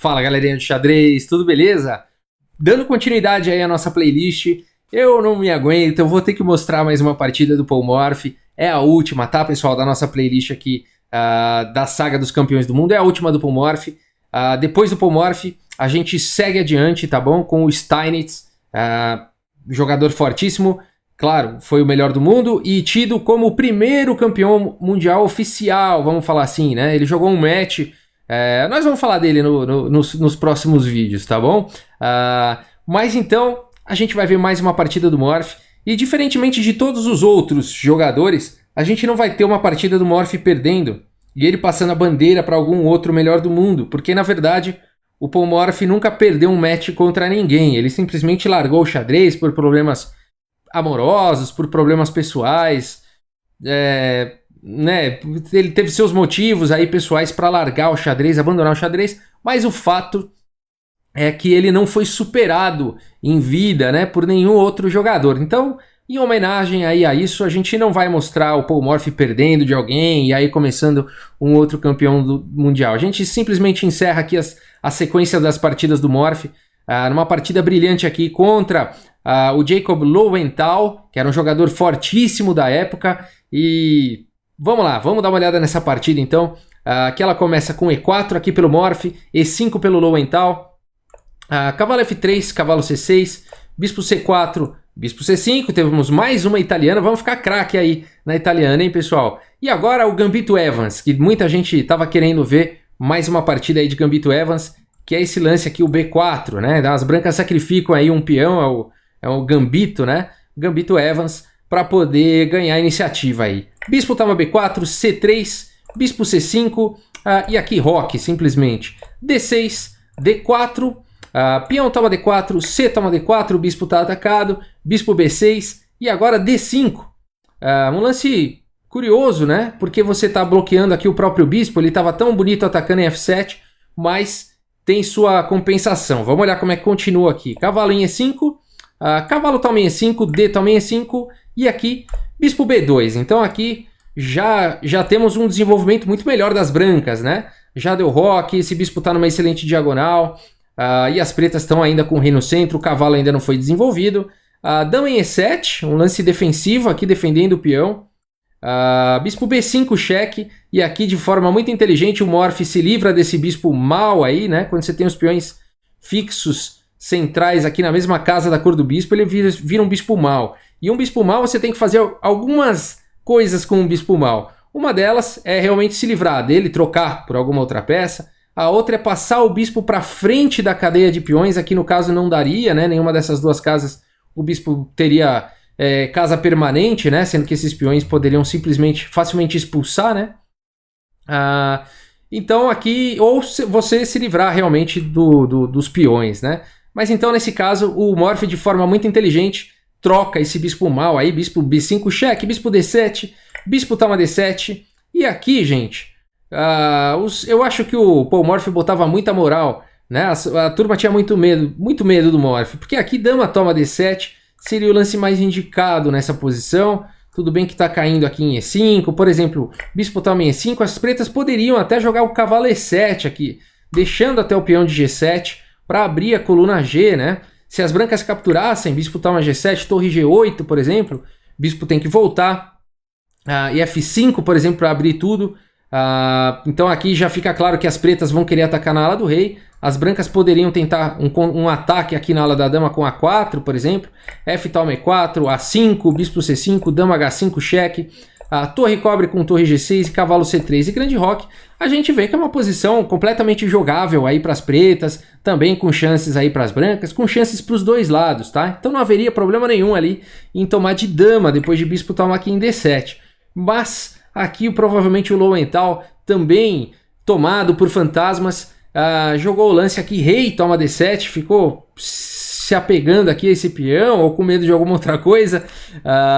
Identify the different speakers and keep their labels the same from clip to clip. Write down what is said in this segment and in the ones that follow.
Speaker 1: Fala galerinha do xadrez, tudo beleza? Dando continuidade aí à nossa playlist, eu não me aguento, eu vou ter que mostrar mais uma partida do Paul Morphy. É a última, tá pessoal, da nossa playlist aqui da saga dos campeões do mundo, é a última do Paul Morphy. Depois do Paul Morphy, a gente segue adiante, tá bom? Com o Steinitz, jogador fortíssimo, claro, foi o melhor do mundo e tido como o primeiro campeão mundial oficial, vamos falar assim, né? Ele jogou um match... nós vamos falar dele nos próximos vídeos, tá bom? Mas então, a gente vai ver mais uma partida do Morphy. E diferentemente de todos os outros jogadores, a gente não vai ter uma partida do Morphy perdendo e ele passando a bandeira para algum outro melhor do mundo. Porque, na verdade, o Paul Morphy nunca perdeu um match contra ninguém. Ele simplesmente largou o xadrez por problemas amorosos, por problemas pessoais... Ele teve seus motivos aí pessoais para largar o xadrez, abandonar o xadrez, mas o fato é que ele não foi superado em vida, né, por nenhum outro jogador. Então, em homenagem aí a isso, a gente não vai mostrar o Paul Morphy perdendo de alguém e aí começando um outro campeão do mundial. A gente simplesmente encerra aqui a sequência das partidas do Morphy, numa partida brilhante aqui contra o Jacob Lowenthal, que era um jogador fortíssimo da época. E vamos lá, vamos dar uma olhada nessa partida então. Aqui ela começa com E4 aqui pelo Morphy, E5 pelo Lowenthal, cavalo F3, cavalo C6, bispo C4, bispo C5, temos mais uma italiana, vamos ficar craque aí na italiana, hein pessoal? E agora o Gambito Evans, que muita gente estava querendo ver mais uma partida aí de Gambito Evans, que é esse lance aqui, o B4, né? As brancas sacrificam aí um peão, é o Gambito, né? Gambito Evans, para poder ganhar a iniciativa aí. Bispo toma B4, C3, bispo C5, e aqui roque, simplesmente. D6, D4, peão toma D4, C toma D4, o bispo está atacado, bispo B6, e agora D5. Um lance curioso, né? Porque você está bloqueando aqui o próprio bispo, ele estava tão bonito atacando em F7, mas tem sua compensação. Vamos olhar como é que continua aqui. Cavalo em E5, cavalo toma em E5, D toma em E5, e aqui, bispo B2. Então aqui já temos um desenvolvimento muito melhor das brancas, né? Já deu roque, esse bispo está numa excelente diagonal. E as pretas estão ainda com o rei no centro, o cavalo ainda não foi desenvolvido. Dama em E7, um lance defensivo aqui defendendo o peão. Bispo B5, cheque. E aqui de forma muito inteligente o Morphy se livra desse bispo mal aí, né? Quando você tem os peões fixos centrais aqui na mesma casa da cor do bispo, ele vira um bispo mal. E um bispo mal você tem que fazer algumas coisas com um bispo mal. Uma delas é realmente se livrar dele, trocar por alguma outra peça. A outra é passar o bispo para frente da cadeia de peões. Aqui no caso não daria, né? Nenhuma dessas duas casas o bispo teria casa permanente, né? Sendo que esses peões poderiam simplesmente, facilmente expulsar, né? Então aqui, ou você se livrar realmente dos peões, né? Mas então nesse caso o Morphy de forma muito inteligente troca esse bispo mal aí, bispo B5 cheque, bispo D7, bispo toma D7. E aqui, gente, eu acho que o Paul Morphy botava muita moral, né? A turma tinha muito medo do Morphy, porque aqui dama toma D7 seria o lance mais indicado nessa posição. Tudo bem que está caindo aqui em E5, por exemplo, bispo toma em E5, as pretas poderiam até jogar o cavalo E7 aqui, deixando até o peão de G7 para abrir a coluna G, né? Se as brancas capturassem, bispo toma G7, torre G8, por exemplo, bispo tem que voltar. E F5, por exemplo, para abrir tudo. Então aqui já fica claro que as pretas vão querer atacar na ala do rei. As brancas poderiam tentar um ataque aqui na ala da dama com A4, por exemplo. F toma E4, A5, bispo C5, dama H5, cheque. Torre cobre com torre G6 e cavalo C3 e grande roque. A gente vê que é uma posição completamente jogável aí para as pretas, também com chances aí para as brancas, com chances para os dois lados, tá? Então não haveria problema nenhum ali em tomar de dama depois de bispo tomar aqui em D7. Mas aqui provavelmente o Lowenthal, também tomado por fantasmas, jogou o lance aqui, rei toma D7, ficou se apegando aqui a esse peão ou com medo de alguma outra coisa.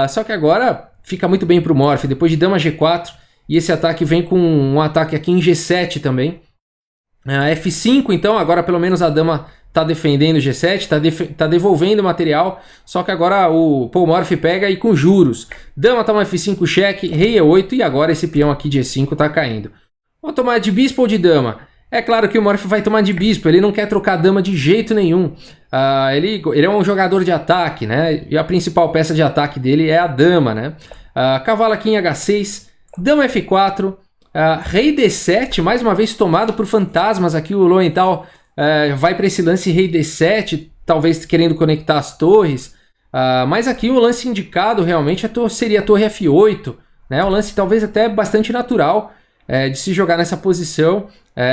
Speaker 1: Só que agora fica muito bem para o Morphy, depois de dama G4, e esse ataque vem com um ataque aqui em G7 também. F5, então, agora pelo menos a dama está defendendo G7, tá devolvendo material, só que agora o Paul Morphy pega e com juros. Dama toma F5 cheque, rei E8 e agora esse peão aqui de E5 está caindo. Vou tomar de bispo ou de dama? É claro que o Morph vai tomar de bispo, ele não quer trocar dama de jeito nenhum. Ele é um jogador de ataque, né? E a principal peça de ataque dele é a dama, né? Cavalo aqui em H6, dama F4, rei D7, mais uma vez tomado por fantasmas aqui. O Lowenthal vai para esse lance rei D7, talvez querendo conectar as torres. Mas aqui o lance indicado realmente seria a torre F8, né? Um lance talvez até bastante natural de se jogar nessa posição.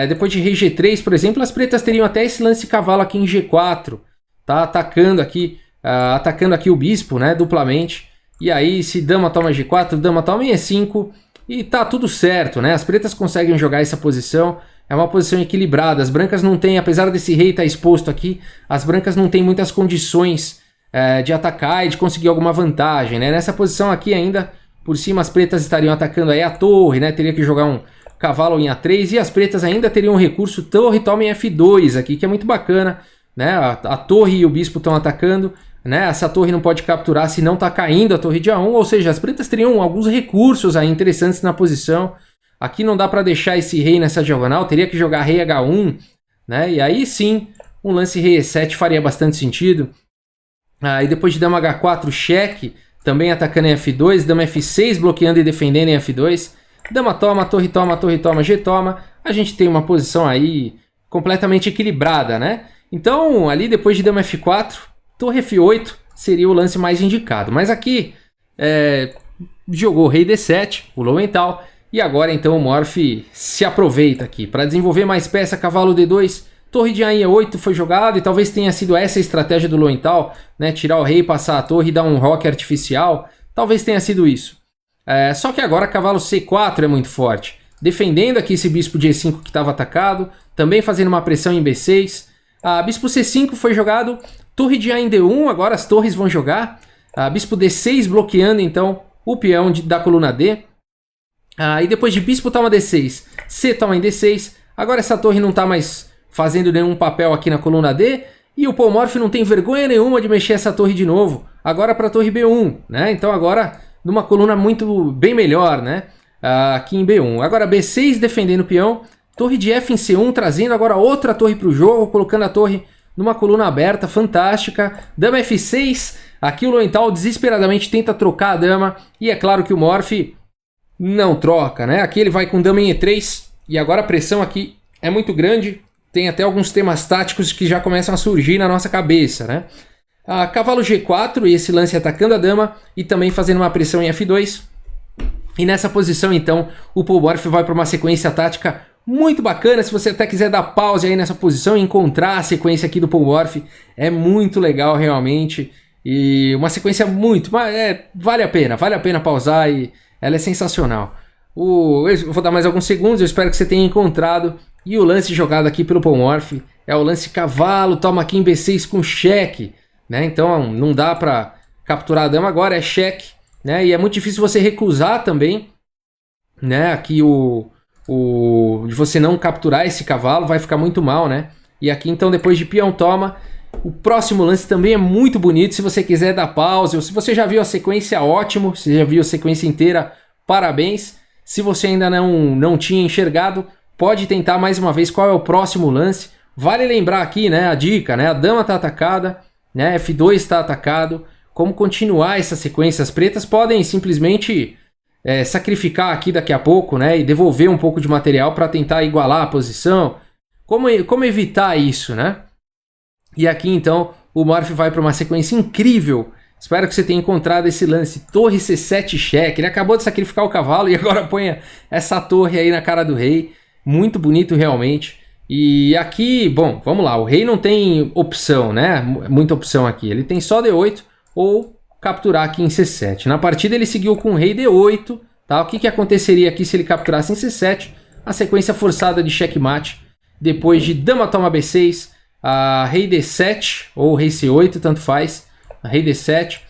Speaker 1: Depois de rei G3, por exemplo, as pretas teriam até esse lance cavalo aqui em G4, tá? Atacando aqui o bispo, né? Duplamente. E aí, se dama toma G4, dama toma em E5, e tá tudo certo, né? As pretas conseguem jogar essa posição, é uma posição equilibrada. As brancas não têm, apesar desse rei estar exposto aqui, as brancas não têm muitas condições de atacar e de conseguir alguma vantagem, né? Nessa posição aqui ainda, por cima as pretas estariam atacando aí a torre, né? Teria que jogar um cavalo em A3, e as pretas ainda teriam um recurso torre toma em F2 aqui, que é muito bacana, né? A torre e o bispo estão atacando, né? Essa torre não pode capturar se não está caindo a torre de A1, ou seja, as pretas teriam alguns recursos aí interessantes na posição. Aqui não dá para deixar esse rei nessa diagonal, teria que jogar rei H1, né? E aí sim, um lance rei E7 faria bastante sentido. E depois de dama H4, cheque, também atacando em F2, dama F6 bloqueando e defendendo em F2, dama toma, torre toma, G toma. A gente tem uma posição aí completamente equilibrada, né? Então, ali depois de dama F4, torre F8 seria o lance mais indicado. Mas aqui, jogou rei D7, o Lowenthal, e agora então o Morph se aproveita aqui para desenvolver mais peça, cavalo D2, torre de A em E8 foi jogado, e talvez tenha sido essa a estratégia do Lowenthal, né? Tirar o rei, passar a torre e dar um roque artificial. Talvez tenha sido isso. Só que agora cavalo C4 é muito forte, defendendo aqui esse bispo de E5 que estava atacado, também fazendo uma pressão em B6. Bispo C5 foi jogado, torre de A em D1, agora as torres vão jogar. Bispo D6 bloqueando então o peão da coluna D. E depois de bispo toma D6, C toma em D6, agora essa torre não está mais fazendo nenhum papel aqui na coluna D, e o Paul Morphy não tem vergonha nenhuma de mexer essa torre de novo, agora para a torre B1, né? Então agora numa coluna bem melhor, né? Aqui em B1. Agora B6 defendendo o peão, torre de F em C1, trazendo agora outra torre para o jogo, colocando a torre numa coluna aberta, fantástica. Dama F6, aqui o Lowenthal desesperadamente tenta trocar a dama, e é claro que o Morphy não troca, né? Aqui ele vai com dama em E3, e agora a pressão aqui é muito grande, tem até alguns temas táticos que já começam a surgir na nossa cabeça, né? Cavalo G4 e esse lance atacando a dama e também fazendo uma pressão em F2. E nessa posição, então, o Paul Morphy vai para uma sequência tática muito bacana. Se você até quiser dar pause aí nessa posição e encontrar a sequência aqui do Paul Morphy, é muito legal realmente. E uma sequência vale a pena pausar, e ela é sensacional. Eu vou dar mais alguns segundos, eu espero que você tenha encontrado. E o lance jogado aqui pelo Paul Morphy é o lance cavalo, toma aqui em B6 com cheque, né? Então não dá para capturar a dama agora, é cheque, né? E é muito difícil você recusar também, né? Aqui de você não capturar esse cavalo, vai ficar muito mal, né? E aqui então depois de peão toma, o próximo lance também é muito bonito. Se você quiser dar pausa, ou se você já viu a sequência, ótimo. Se já viu a sequência inteira, parabéns. Se você ainda não tinha enxergado, pode tentar mais uma vez qual é o próximo lance. Vale lembrar aqui, né, a dica, né? A dama está atacada, né? F2 está atacado. Como continuar essa sequência? As pretas podem simplesmente sacrificar aqui daqui a pouco, né? E devolver um pouco de material para tentar igualar a posição. Como evitar isso, né? E aqui então o Morphy vai para uma sequência incrível. Espero que você tenha encontrado esse lance. Torre C7 cheque. Ele acabou de sacrificar o cavalo e agora põe essa torre aí na cara do rei. Muito bonito realmente. E aqui, bom, vamos lá. O rei não tem opção, né? Muita opção aqui. Ele tem só D8 ou capturar aqui em C7. Na partida ele seguiu com rei D8. Tá? O que aconteceria aqui se ele capturasse em C7? A sequência forçada de checkmate. Depois de dama toma B6, rei D7 ou rei C8, tanto faz. Rei D7,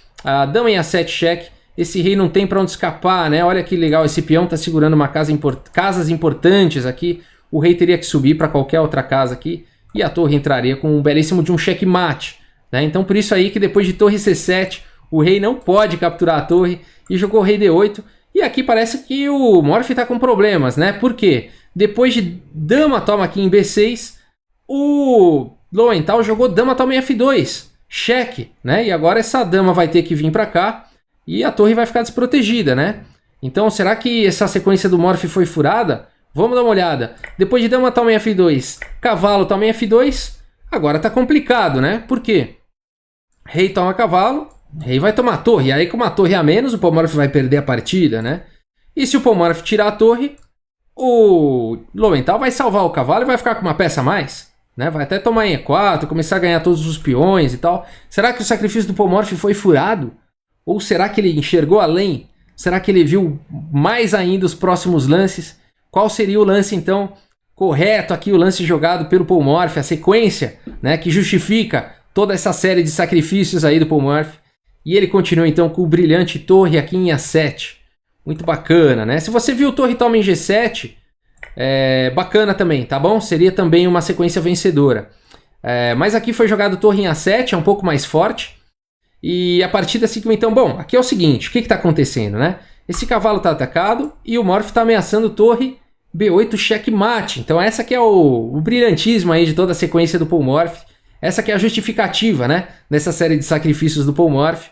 Speaker 1: dama em A7 cheque. Esse rei não tem para onde escapar, né? Olha que legal, esse peão está segurando uma casas importantes aqui. O rei teria que subir para qualquer outra casa aqui e a torre entraria com um belíssimo de um checkmate, né? Então por isso aí que depois de torre C7 o rei não pode capturar a torre e jogou rei D8. E aqui parece que o Morphy está com problemas, né? Por quê? Depois de dama toma aqui em B6, o Lowenthal jogou dama toma em F2, cheque, né? E agora essa dama vai ter que vir para cá e a torre vai ficar desprotegida, né? Então, será que essa sequência do Morph foi furada? Vamos dar uma olhada. Depois de dama toma em F2, cavalo toma em F2, agora tá complicado, né? Por quê? Rei toma cavalo, rei vai tomar torre. Aí com uma torre a menos, o Polmorph vai perder a partida, né? E se o Polmorph tirar a torre, o Lowenthal vai salvar o cavalo e vai ficar com uma peça a mais, né? Vai até tomar em E4, começar a ganhar todos os peões e tal. Será que o sacrifício do Polmorph foi furado? Ou será que ele enxergou além? Será que ele viu mais ainda os próximos lances? Qual seria o lance, então, correto aqui, o lance jogado pelo Polmorph, a sequência, né, que justifica toda essa série de sacrifícios aí do Polmorph. E ele continua, então, com o brilhante torre aqui em A7. Muito bacana, né? Se você viu torre toma em G7, bacana também, tá bom? Seria também uma sequência vencedora. Mas aqui foi jogado torre em A7, é um pouco mais forte. E a partida seguiu, então, bom, aqui é o seguinte, o que está acontecendo, né? Esse cavalo está atacado e o Morph está ameaçando torre B8 checkmate. Então essa que é o brilhantismo aí de toda a sequência do Polmorph. Essa que é a justificativa, né? Nessa série de sacrifícios do Polmorph.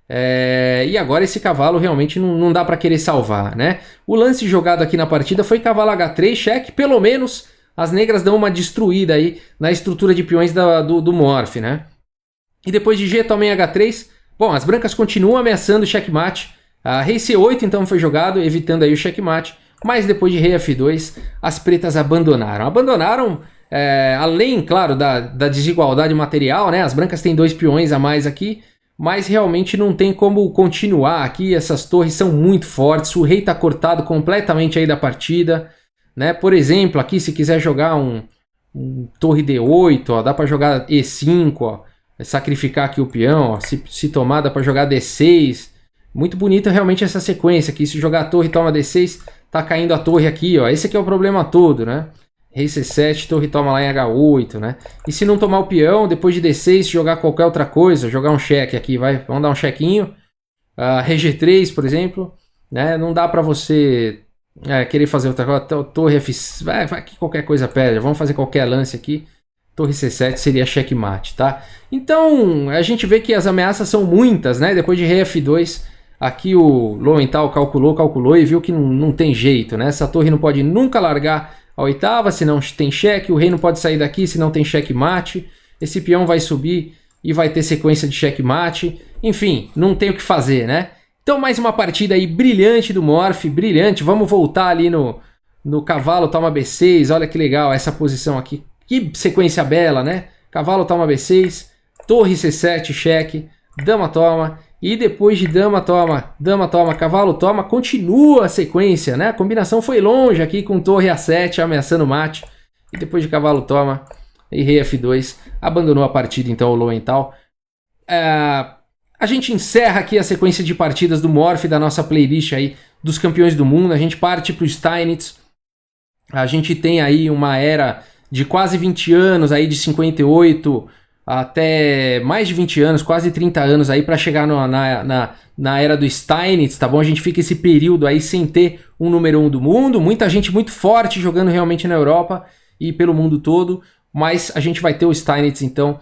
Speaker 1: E agora esse cavalo realmente não dá para querer salvar, né? O lance jogado aqui na partida foi cavalo H3, cheque. Pelo menos as negras dão uma destruída aí na estrutura de peões do Morph, né? E depois de G toma em H3, bom, as brancas continuam ameaçando o checkmate. A rei C8 então foi jogado, evitando aí o checkmate. Mas depois de rei F2, as pretas abandonaram. Além, claro, da desigualdade material, né? As brancas têm 2 peões a mais aqui. Mas realmente não tem como continuar aqui. Essas torres são muito fortes. O rei está cortado completamente aí da partida, né? Por exemplo, aqui se quiser jogar um torre D8, ó, dá para jogar E5, ó, sacrificar aqui o peão. Ó, se tomar, dá para jogar D6. Muito bonita realmente essa sequência aqui. Se jogar a torre toma D6, tá caindo a torre aqui, ó. Esse aqui é o problema todo, né? Rei C7, torre toma lá em H8, né? E se não tomar o peão, depois de D6, jogar qualquer outra coisa, jogar um cheque aqui, vamos dar um chequinho. Rei G3, por exemplo, né? Não dá pra você querer fazer outra coisa. Torre F... Vai que qualquer coisa perde. Vamos fazer qualquer lance aqui. Torre C7 seria checkmate, tá? Então, a gente vê que as ameaças são muitas, né? Depois de rei F2... Aqui o Lowenthal calculou e viu que não tem jeito, né? Essa torre não pode nunca largar a oitava, se não tem cheque. O rei não pode sair daqui se não tem checkmate. Esse peão vai subir e vai ter sequência de checkmate. Enfim, não tem o que fazer, né? Então mais uma partida aí brilhante do Morph, brilhante. Vamos voltar ali no cavalo toma B6. Olha que legal essa posição aqui. Que sequência bela, né? Cavalo toma B6, torre C7, cheque, dama toma... E depois de dama toma, cavalo toma, continua a sequência, né? A combinação foi longe aqui com torre A7 ameaçando mate. E depois de cavalo toma e rei F2, abandonou a partida então o Lowenthal. A gente encerra aqui a sequência de partidas do Morph da nossa playlist aí dos campeões do mundo. A gente parte para o Steinitz. A gente tem aí uma era de quase 20 anos, aí de 58... até mais de 20 anos, quase 30 anos aí para chegar na era do Steinitz, tá bom? A gente fica esse período aí sem ter um número 1 do mundo, muita gente muito forte jogando realmente na Europa e pelo mundo todo, mas a gente vai ter o Steinitz então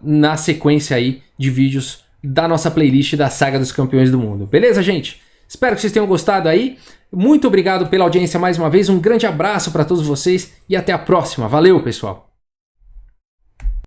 Speaker 1: na sequência aí de vídeos da nossa playlist da Saga dos Campeões do Mundo. Beleza, gente? Espero que vocês tenham gostado aí. Muito obrigado pela audiência mais uma vez, um grande abraço para todos vocês e até a próxima. Valeu, pessoal!